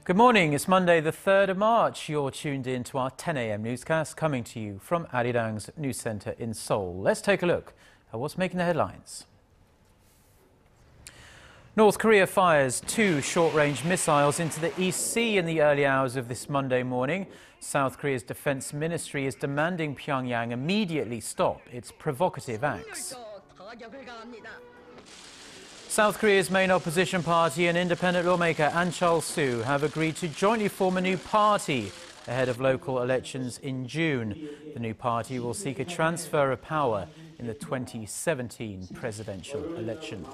Good morning. It's Monday, the 3rd of March. You're tuned in to our 10 a.m. newscast coming to you from ARIRANG's news centre in Seoul. Let's take a look at what's making the headlines. North Korea fires 2 short-range missiles into the East Sea in the early hours of this Monday morning. South Korea's defense ministry is demanding Pyongyang immediately stop its provocative acts. South Korea's main opposition party and independent lawmaker An Chol-soo have agreed to jointly form a new party ahead of local elections in June. The new party will seek a transfer of power in the 2017 presidential election.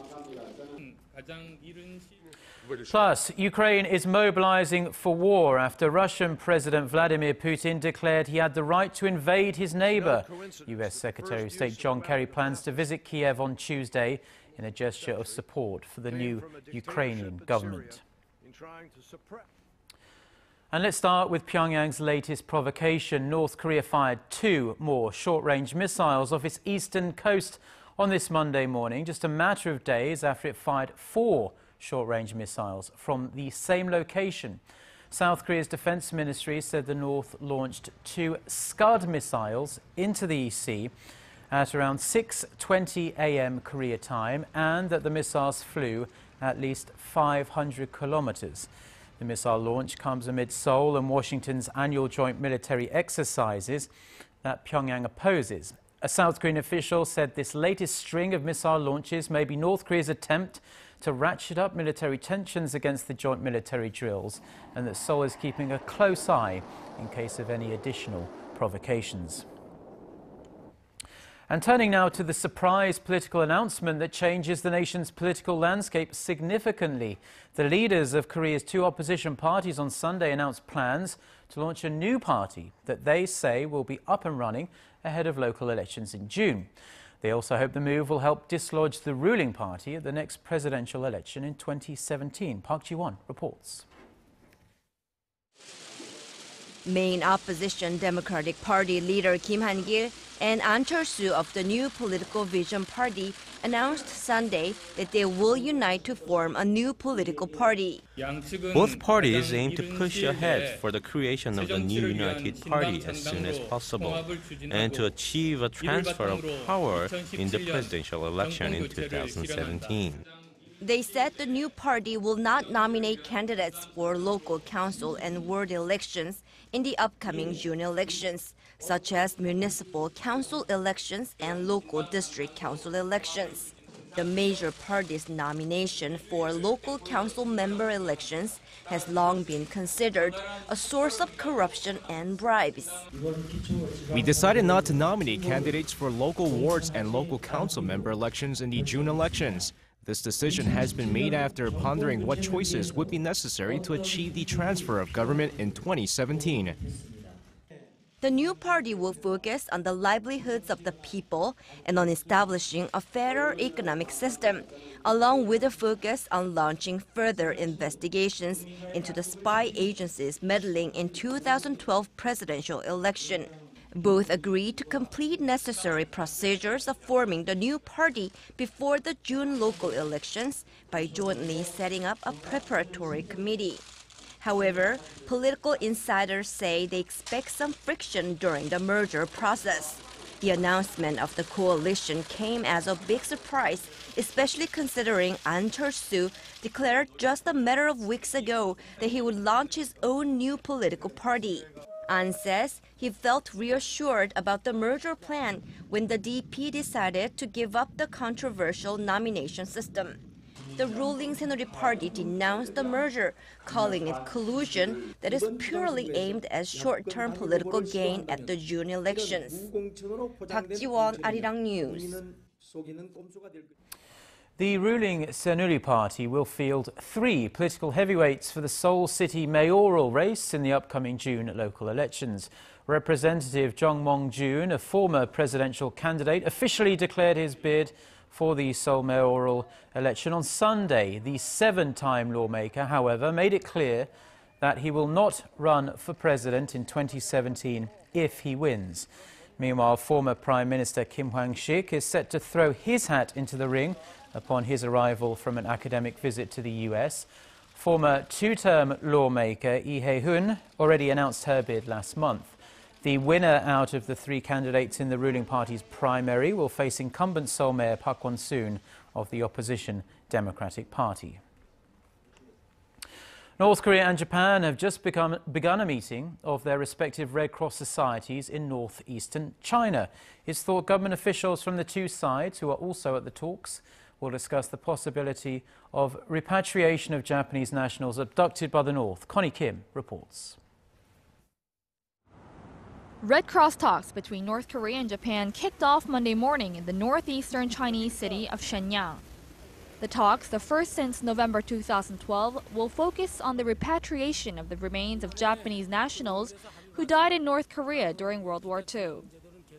Plus, Ukraine is mobilizing for war after Russian President Vladimir Putin declared he had the right to invade his neighbor. U.S. Secretary of State John Kerry plans to visit Kiev on Tuesday in a gesture of support for the new Ukrainian government. And let's start with Pyongyang's latest provocation. North Korea fired 2 more short-range missiles off its eastern coast on this Monday morning, just a matter of days after it fired 4 short-range missiles from the same location. South Korea's defense ministry said the North launched 2 Scud missiles into the East Sea at around 6:20 a.m. Korea time, and that the missiles flew at least 500 kilometers. The missile launch comes amid Seoul and Washington's annual joint military exercises that Pyongyang opposes. A South Korean official said this latest string of missile launches may be North Korea's attempt to ratchet up military tensions against the joint military drills, and that Seoul is keeping a close eye in case of any additional provocations. And turning now to the surprise political announcement that changes the nation's political landscape significantly. The leaders of Korea's 2 opposition parties on Sunday announced plans to launch a new party that they say will be up and running ahead of local elections in June. They also hope the move will help dislodge the ruling party at the next presidential election in 2017. Park Ji-won reports. Main opposition Democratic Party leader Kim Han-gil and An Chol-soo of the New Political Vision Party announced Sunday that they will unite to form a new political party. Both parties aim to push ahead for the creation of the new united party as soon as possible and to achieve a transfer of power in the presidential election in 2017. They said the new party will not nominate candidates for local council and ward elections in the upcoming June elections, such as municipal council elections and local district council elections. The major party's nomination for local council member elections has long been considered a source of corruption and bribes. We decided not to nominate candidates for local wards and local council member elections in the June elections. This decision has been made after pondering what choices would be necessary to achieve the transfer of government in 2017. The new party will focus on the livelihoods of the people and on establishing a fairer economic system, along with a focus on launching further investigations into the spy agencies meddling in 2012 presidential election. Both agreed to complete necessary procedures of forming the new party before the June local elections by jointly setting up a preparatory committee. However, political insiders say they expect some friction during the merger process. The announcement of the coalition came as a big surprise, especially considering An Chol-soo declared just a matter of weeks ago that he would launch his own new political party. An says he felt reassured about the merger plan when the DP decided to give up the controversial nomination system. The ruling Saenuri Party denounced the merger, calling it collusion that is purely aimed at short-term political gain at the June elections. Park Ji-won, ARIRANG News. The ruling Saenuri Party will field 3 political heavyweights for the Seoul City mayoral race in the upcoming June local elections. Representative Jung Mong-jun, a former presidential candidate, officially declared his bid for the Seoul mayoral election on Sunday. The 7-time lawmaker, however, made it clear that he will not run for president in 2017 if he wins. Meanwhile, former Prime Minister Kim Hwang-sik is set to throw his hat into the ring upon his arrival from an academic visit to the US. Former two-term lawmaker Lee Hae-hun already announced her bid last month. The winner out of the three candidates in the ruling party's primary will face incumbent Seoul Mayor Park Kwon-soon of the opposition Democratic Party. North Korea and Japan have just begun a meeting of their respective Red Cross societies in northeastern China. It's thought government officials from the two sides, who are also at the talks, will discuss the possibility of repatriation of Japanese nationals abducted by the North. Connie Kim reports. Red Cross talks between North Korea and Japan kicked off Monday morning in the northeastern Chinese city of Shenyang. The talks, the first since November 2012, will focus on the repatriation of the remains of Japanese nationals who died in North Korea during World War II.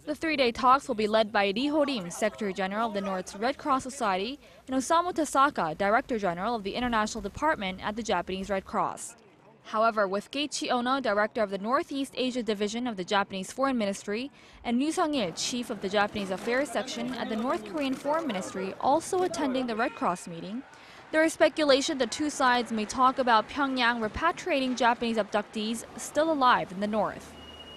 The three-day talks will be led by Lee Ho-rim, Secretary General of the North's Red Cross Society, and Osamu Tasaka, Director General of the International Department at the Japanese Red Cross. However, with Geichi Ono, Director of the Northeast Asia Division of the Japanese Foreign Ministry, and Ryu Sung-il, Chief of the Japanese Affairs Section at the North Korean Foreign Ministry, also attending the Red Cross meeting, there is speculation the two sides may talk about Pyongyang repatriating Japanese abductees still alive in the north.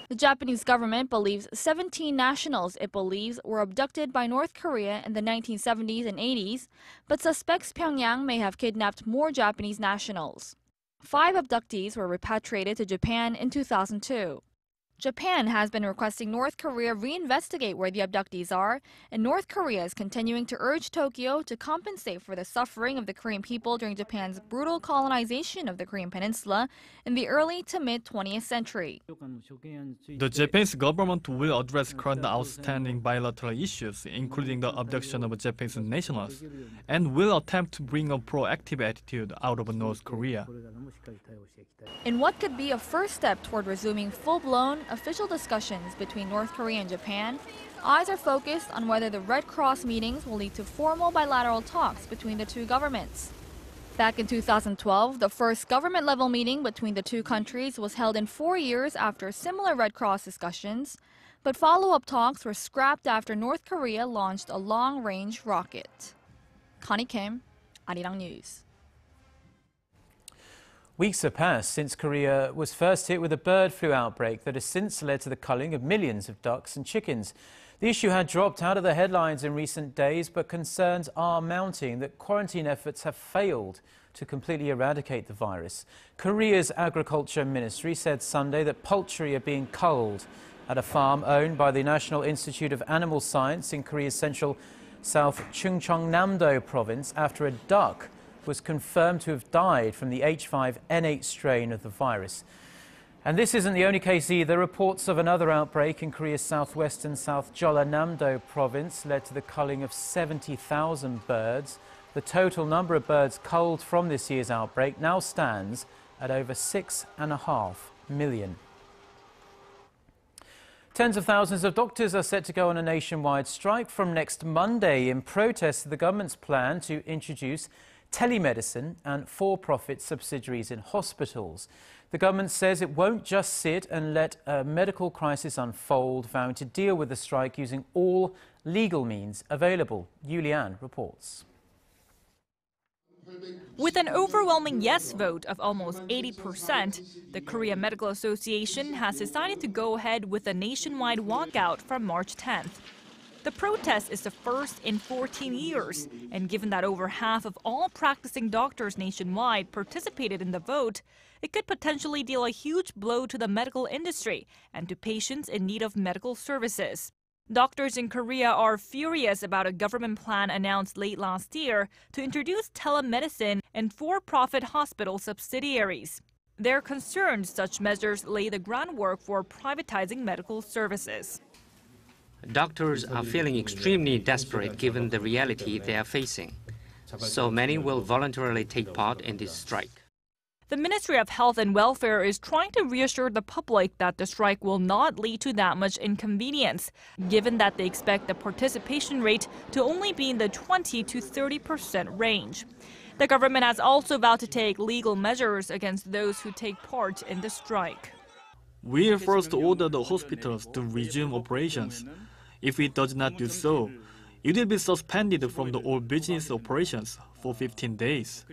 The Japanese government believes 17 nationals it believes were abducted by North Korea in the 1970s and 80s, but suspects Pyongyang may have kidnapped more Japanese nationals. 5 abductees were repatriated to Japan in 2002. Japan has been requesting North Korea reinvestigate where the abductees are, and North Korea is continuing to urge Tokyo to compensate for the suffering of the Korean people during Japan's brutal colonization of the Korean peninsula in the early to mid-20th century. The Japanese government will address current outstanding bilateral issues, including the abduction of Japanese nationals, and will attempt to bring a proactive attitude out of North Korea. In what could be a first step toward resuming full-blown official discussions between North Korea and Japan, eyes are focused on whether the Red Cross meetings will lead to formal bilateral talks between the two governments. Back in 2012, the first government-level meeting between the two countries was held in 4 years after similar Red Cross discussions, but follow-up talks were scrapped after North Korea launched a long-range rocket. Connie Kim, ARIRANG News. Weeks have passed since Korea was first hit with a bird flu outbreak that has since led to the culling of millions of ducks and chickens. The issue had dropped out of the headlines in recent days, but concerns are mounting that quarantine efforts have failed to completely eradicate the virus. Korea's Agriculture Ministry said Sunday that poultry are being culled at a farm owned by the National Institute of Animal Science in Korea's central South Chungcheongnam-do province after a duck was confirmed to have died from the H5N8 strain of the virus. And this isn't the only case either. Reports of another outbreak in Korea's southwestern South Jeollanam-do province led to the culling of 70,000 birds. The total number of birds culled from this year's outbreak now stands at over 6.5 million. Tens of thousands of doctors are set to go on a nationwide strike from next Monday in protest to the government's plan to introduce telemedicine and for-profit subsidiaries in hospitals. The government says it won't just sit and let a medical crisis unfold, vowing to deal with the strike using all legal means available. Yulian reports. With an overwhelming yes vote of almost 80%, the Korea Medical Association has decided to go ahead with a nationwide walkout from March 10th. The protest is the first in 14 years, and given that over half of all practicing doctors nationwide participated in the vote, it could potentially deal a huge blow to the medical industry and to patients in need of medical services. Doctors in Korea are furious about a government plan announced late last year to introduce telemedicine and for-profit hospital subsidiaries. They're concerned such measures lay the groundwork for privatizing medical services. Doctors are feeling extremely desperate given the reality they are facing. So many will voluntarily take part in this strike. The Ministry of Health and Welfare is trying to reassure the public that the strike will not lead to that much inconvenience, given that they expect the participation rate to only be in the 20 to 30% range. The government has also vowed to take legal measures against those who take part in the strike. We'll first order the hospitals to resume operations. If it does not do so, it will be suspended from all business operations for 15 days.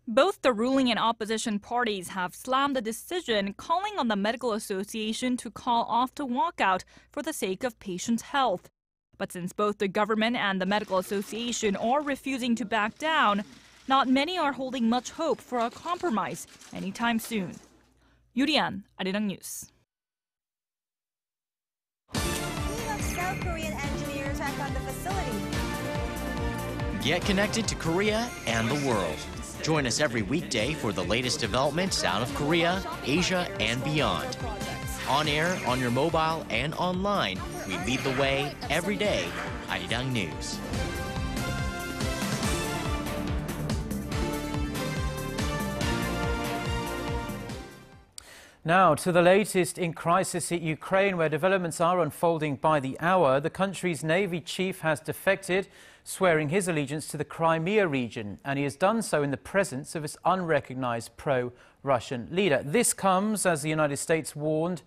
Both the ruling and opposition parties have slammed the decision, calling on the medical association to call off the walkout for the sake of patients' health. But since both the government and the medical association are refusing to back down, not many are holding much hope for a compromise anytime soon. 유리안, 아리랑 뉴스. South Korean engineers check on the facility. Get connected to Korea and the world. Join us every weekday for the latest developments out of Korea, Asia, and beyond. On air, on your mobile, and online, we lead the way every day. ARIRANG News. Now to the latest in crisis in Ukraine, where developments are unfolding by the hour. The country's Navy chief has defected, swearing his allegiance to the Crimea region, and he has done so in the presence of his unrecognized pro-Russian leader. This comes as the United States warned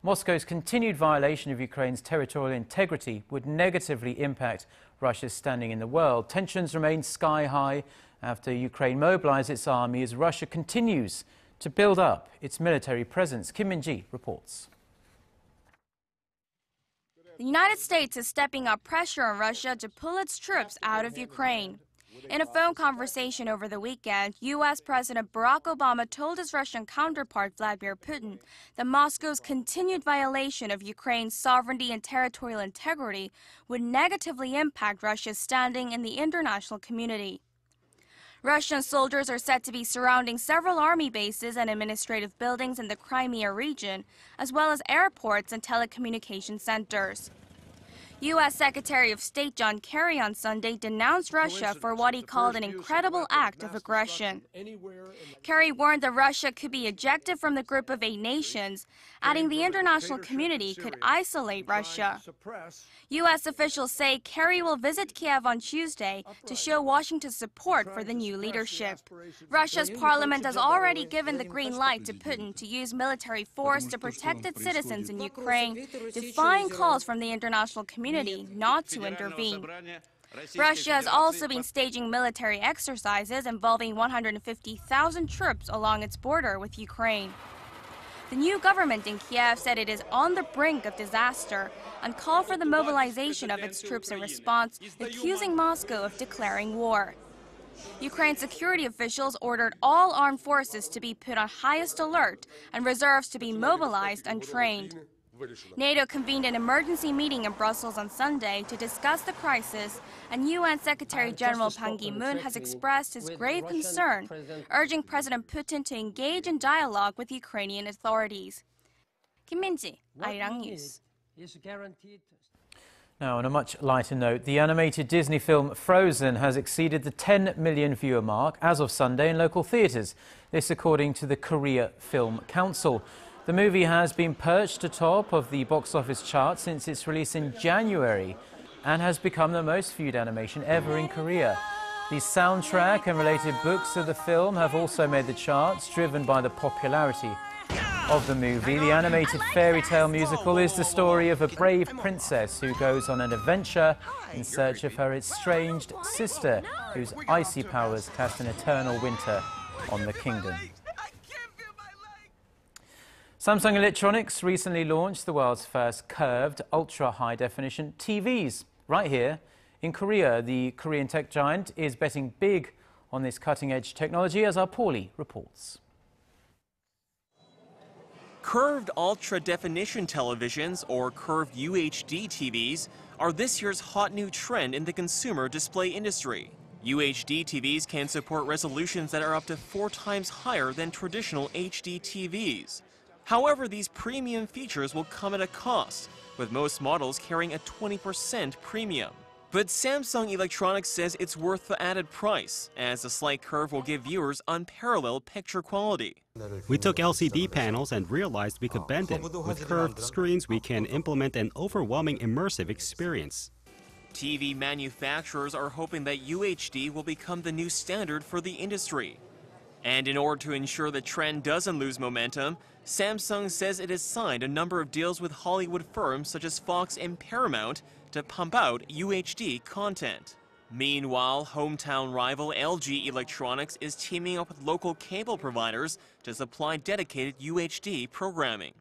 Moscow's continued violation of Ukraine's territorial integrity would negatively impact Russia's standing in the world. Tensions remain sky high after Ukraine mobilized its army as Russia continues to build up its military presence. Kim Min-ji reports. The United States is stepping up pressure on Russia to pull its troops out of Ukraine. In a phone conversation over the weekend, U.S. President Barack Obama told his Russian counterpart Vladimir Putin that Moscow's continued violation of Ukraine's sovereignty and territorial integrity would negatively impact Russia's standing in the international community. Russian soldiers are said to be surrounding several army bases and administrative buildings in the Crimea region, as well as airports and telecommunication centers. U.S. Secretary of State John Kerry on Sunday denounced Russia for what he called an incredible act of aggression. Kerry warned that Russia could be ejected from the group of 8 nations, adding the international community could isolate Russia. U.S. officials say Kerry will visit Kiev on Tuesday to show Washington's support for the new leadership. Russia's parliament has already given the green light to Putin to use military force to protect its citizens in Ukraine, defying calls from the international community not to intervene. Russia has also been staging military exercises involving 150,000 troops along its border with Ukraine. The new government in Kiev said it is on the brink of disaster and called for the mobilization of its troops in response, accusing Moscow of declaring war. Ukraine security officials ordered all armed forces to be put on highest alert and reserves to be mobilized and trained. NATO convened an emergency meeting in Brussels on Sunday to discuss the crisis, and UN Secretary General Ban Ki-moon has expressed his grave concern, urging President Putin to engage in dialogue with Ukrainian authorities. Kim Min-ji, ARIRANG News. Now, on a much lighter note, the animated Disney film Frozen has exceeded the 10 million viewer mark as of Sunday in local theatres. This according to the Korea Film Council. The movie has been perched atop of the box office chart since its release in January and has become the most viewed animation ever in Korea. The soundtrack and related books of the film have also made the charts, driven by the popularity of the movie. The animated fairy tale musical is the story of a brave princess who goes on an adventure in search of her estranged sister, whose icy powers cast an eternal winter on the kingdom. Samsung Electronics recently launched the world's first curved ultra-high-definition TVs. Right here in Korea, the Korean tech giant is betting big on this cutting-edge technology, as our Paulie reports. Curved ultra-definition televisions, or curved UHD TVs, are this year's hot new trend in the consumer display industry. UHD TVs can support resolutions that are up to 4 times higher than traditional HD TVs. However, these premium features will come at a cost, with most models carrying a 20% premium. But Samsung Electronics says it's worth the added price, as the slight curve will give viewers unparalleled picture quality. We took LCD panels and realized we could bend them. With curved screens, we can implement an overwhelming immersive experience. TV manufacturers are hoping that UHD will become the new standard for the industry. And in order to ensure the trend doesn't lose momentum, Samsung says it has signed a number of deals with Hollywood firms such as Fox and Paramount to pump out UHD content. Meanwhile, hometown rival LG Electronics is teaming up with local cable providers to supply dedicated UHD programming.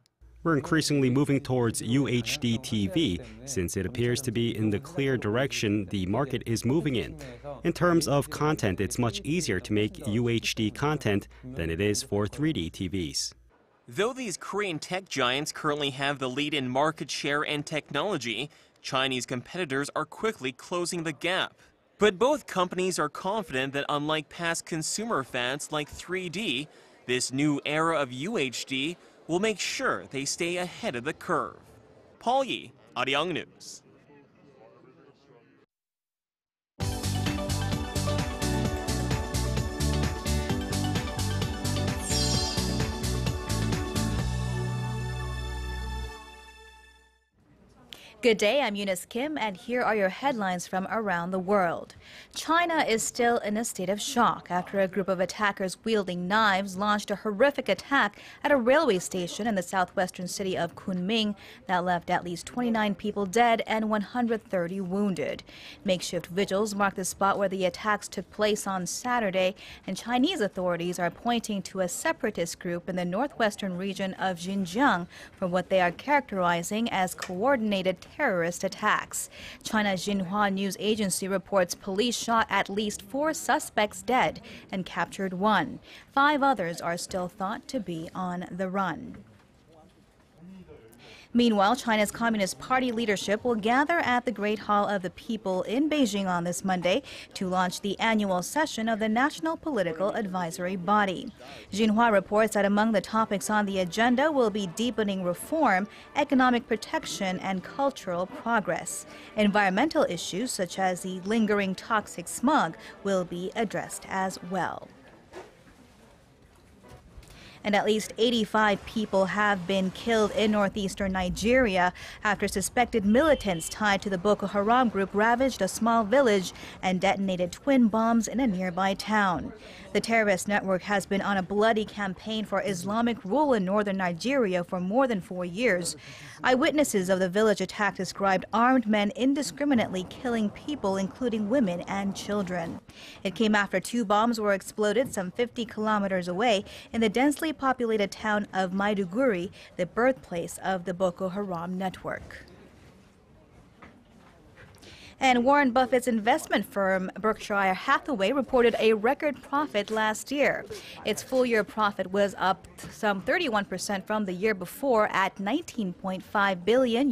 We're increasingly moving towards UHD TV since it appears to be in the clear direction the market is moving in. In terms of content, it's much easier to make UHD content than it is for 3D TVs. Though these Korean tech giants currently have the lead in market share and technology, Chinese competitors are quickly closing the gap. But both companies are confident that unlike past consumer fads like 3D, this new era of UHD will make sure they stay ahead of the curve. Paul Yi, ARIRANG News. Good day, I'm Eunice Kim, and here are your headlines from around the world. China is still in a state of shock after a group of attackers wielding knives launched a horrific attack at a railway station in the southwestern city of Kunming that left at least 29 people dead and 130 wounded. Makeshift vigils mark the spot where the attacks took place on Saturday, and Chinese authorities are pointing to a separatist group in the northwestern region of Xinjiang for what they are characterizing as coordinated terrorist attacks. China's Xinhua news agency reports police shot at least 4 suspects dead and captured 1. 5 others are still thought to be on the run. Meanwhile, China's Communist Party leadership will gather at the Great Hall of the People in Beijing on this Monday to launch the annual session of the National Political Advisory Body. Xinhua reports that among the topics on the agenda will be deepening reform, economic protection, and cultural progress. Environmental issues such as the lingering toxic smog will be addressed as well. And at least 85 people have been killed in northeastern Nigeria after suspected militants tied to the Boko Haram group ravaged a small village and detonated twin bombs in a nearby town. The terrorist network has been on a bloody campaign for Islamic rule in northern Nigeria for more than 4 years. Eyewitnesses of the village attack described armed men indiscriminately killing people, including women and children. It came after 2 bombs were exploded some 50 kilometers away in the densely populated town of Maiduguri, the birthplace of the Boko Haram network. And Warren Buffett's investment firm Berkshire Hathaway reported a record profit last year. Its full-year profit was up some 31% from the year before at $19.5 billion.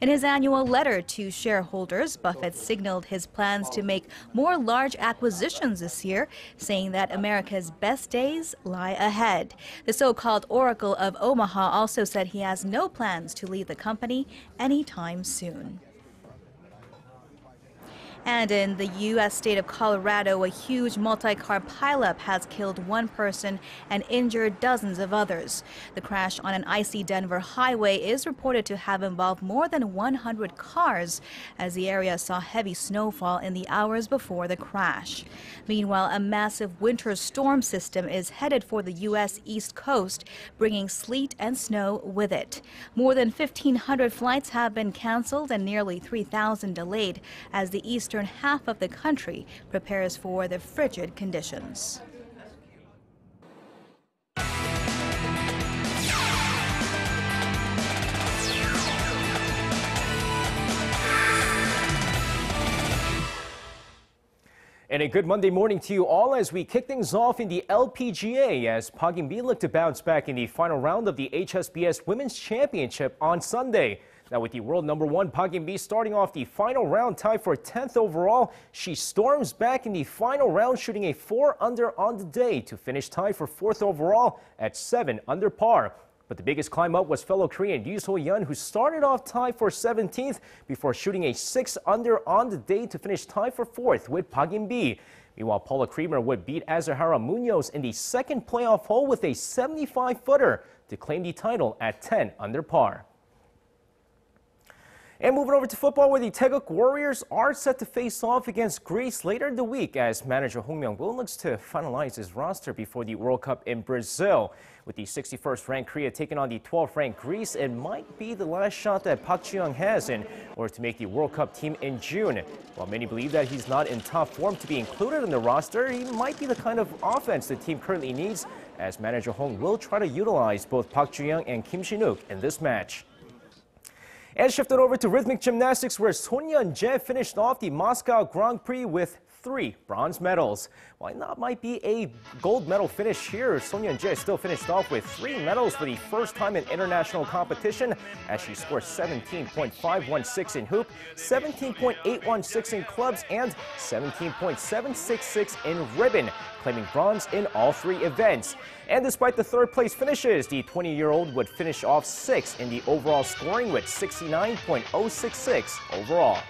In his annual letter to shareholders, Buffett signaled his plans to make more large acquisitions this year, saying that America's best days lie ahead. The so-called Oracle of Omaha also said he has no plans to leave the company anytime soon. And in the U.S. state of Colorado, a huge multi-car pileup has killed 1 person and injured dozens of others. The crash on an icy Denver highway is reported to have involved more than 100 cars, as the area saw heavy snowfall in the hours before the crash. Meanwhile, a massive winter storm system is headed for the U.S. East Coast, bringing sleet and snow with it. More than 1,500 flights have been canceled and nearly 3,000 delayed as the eastern half of the country prepares for the frigid conditions. And a good Monday morning to you all as we kick things off in the LPGA as Pyongyang looked to bounce back in the final round of the HSBC Women's Championship on Sunday. Now with the world number 1 Pyongyang starting off the final round tied for 10th overall, she storms back in the final round shooting a 4 under on the day to finish tied for 4th overall at 7 under par. But the biggest climb up was fellow Korean Yoo So-yeon, who started off tied for 17th before shooting a 6 under on the day to finish tied for 4th with Pyongyang. Meanwhile, Paula Creamer would beat Azahara Munoz in the second playoff hole with a 75-footer to claim the title at 10 under par. And moving over to football, where the Taeguk Warriors are set to face off against Greece later in the week as manager Hong Myung-woo looks to finalize his roster before the World Cup in Brazil. With the 61st ranked Korea taking on the 12th ranked Greece, it might be the last shot that Park Ji-young has in order to make the World Cup team in June. While many believe that he's not in top form to be included in the roster, he might be the kind of offense the team currently needs, as manager Hong will try to utilize both Park Ji-young and Kim Shin-wook in this match. And shifting over to rhythmic gymnastics, where Son Yeon-jae finished off the Moscow Grand Prix with 3 bronze medals. While that might be a gold medal finish here, Son Yeon-jae still finished off with 3 medals for the first time in international competition, as she scored 17.516 in hoop, 17.816 in clubs, and 17.766 in ribbon, claiming bronze in all 3 events. And despite the third place finishes, the 20-year-old would finish off 6th in the overall scoring with 69.066 overall.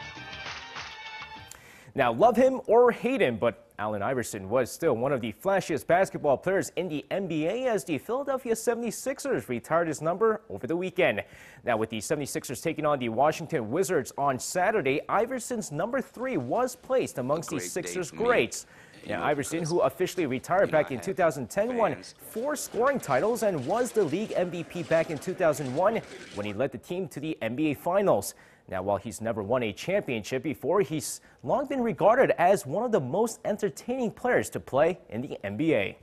Now, love him or hate him, but Allen Iverson was still one of the flashiest basketball players in the NBA as the Philadelphia 76ers retired his number over the weekend. Now, with the 76ers taking on the Washington Wizards on Saturday, Iverson's number 3 was placed amongst the Sixers greats. Now, Iverson, who officially retired back in 2010, won 4 scoring titles and was the league MVP back in 2001 when he led the team to the NBA Finals. Now, while he's never won a championship before, he's long been regarded as one of the most entertaining players to play in the NBA.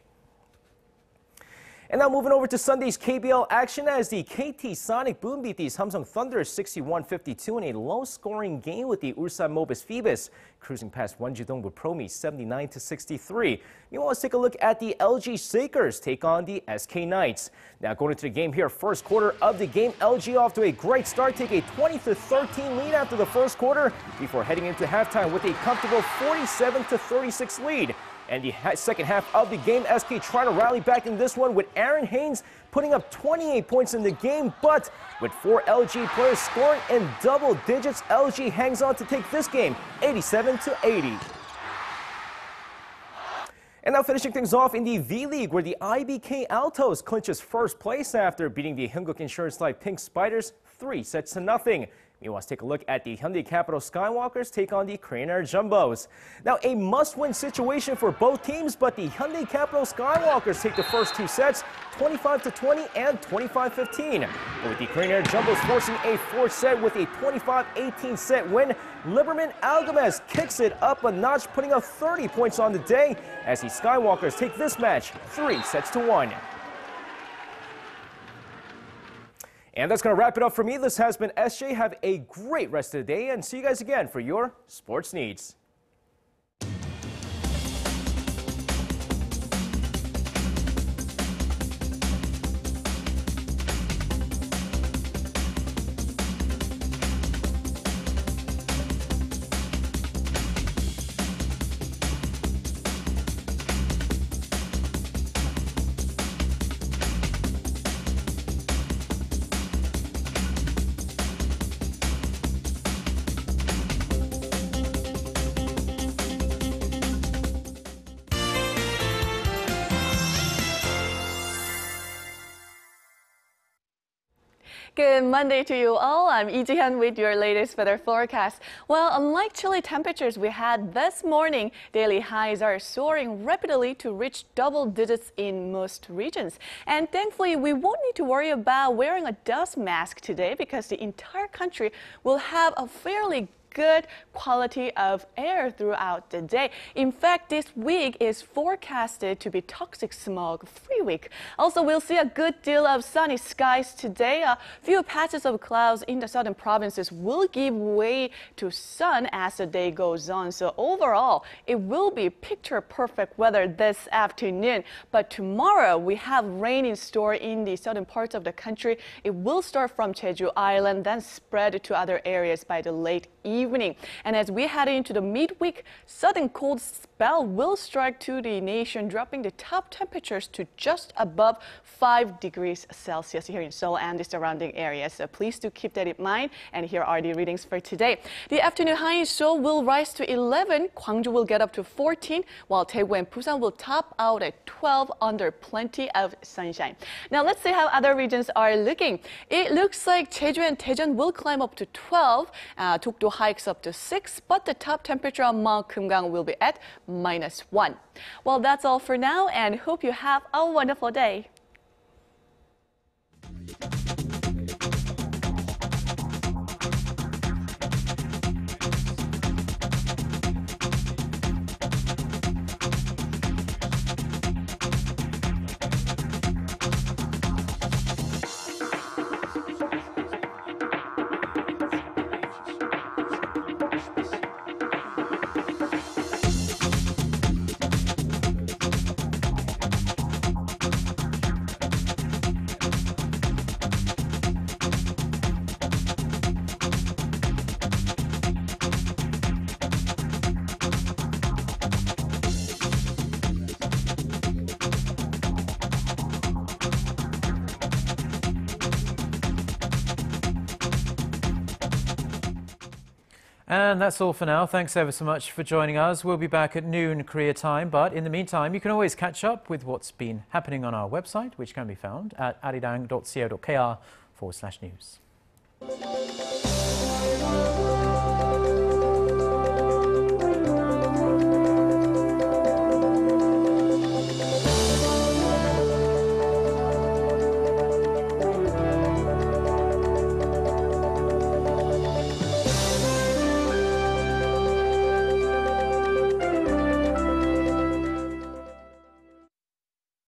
And now moving over to Sunday's KBL action as the KT Sonic Boom beat the Samsung Thunder 61-52 in a low-scoring game with the Ulsan Mobis Phoebus cruising past Wonjidong with Promi 79-63. Meanwhile, let's take a look at the LG Sakers take on the SK Knights. Now going into the game here, first quarter of the game, LG off to a great start, take a 20-13 lead after the first quarter before heading into halftime with a comfortable 47-36 lead. And the second half of the game, SK trying to rally back in this one with Aaron Haynes putting up 28 points in the game, but with 4 LG players scoring in double digits, LG hangs on to take this game 87-80. And now finishing things off in the V-League, where the IBK Altos clinches first place after beating the Hyundai Insurance Life Pink Spiders 3-0. Meanwhile, let's take a look at the Hyundai Capital Skywalkers take on the Korean Air Jumbos. Now, a must-win situation for both teams, but the Hyundai Capital Skywalkers take the first 2 sets, 25-20 and 25-15. With the Korean Air Jumbos forcing a 4th set with a 25-18 set win, Liberman Algamez kicks it up a notch, putting up 30 points on the day as the Skywalkers take this match 3-1. And that's going to wrap it up for me. This has been SJ. Have a great rest of the day and see you guys again for your sports needs. Good Monday to you all. I'm Lee Ji-hyun with your latest weather forecast. Well, unlike chilly temperatures we had this morning, daily highs are soaring rapidly to reach double digits in most regions. And thankfully, we won't need to worry about wearing a dust mask today because the entire country will have a fairly good quality of air throughout the day. In fact, this week is forecasted to be toxic smog-free week. Also, we'll see a good deal of sunny skies today. A few patches of clouds in the southern provinces will give way to sun as the day goes on. So overall, it will be picture-perfect weather this afternoon. But tomorrow, we have rain in store in the southern parts of the country. It will start from Jeju Island, then spread to other areas by the late evening. And as we head into the midweek, sudden cold bell will strike to the nation, dropping the top temperatures to just above 5 degrees Celsius here in Seoul and the surrounding areas. So please do keep that in mind. And here are the readings for today. The afternoon high in Seoul will rise to 11. Gwangju will get up to 14, while Daegu and Busan will top out at 12 under plenty of sunshine. Now let's see how other regions are looking. It looks like Jeju and Daejeon will climb up to 12. Dokdo hikes up to 6, but the top temperature on Mount Kumgang will be at -1. Well, that's all for now, and hope you have a wonderful day. And that's all for now. Thanks ever so much for joining us. We'll be back at noon Korea time, but in the meantime, you can always catch up with what's been happening on our website, which can be found at arirang.co.kr/news.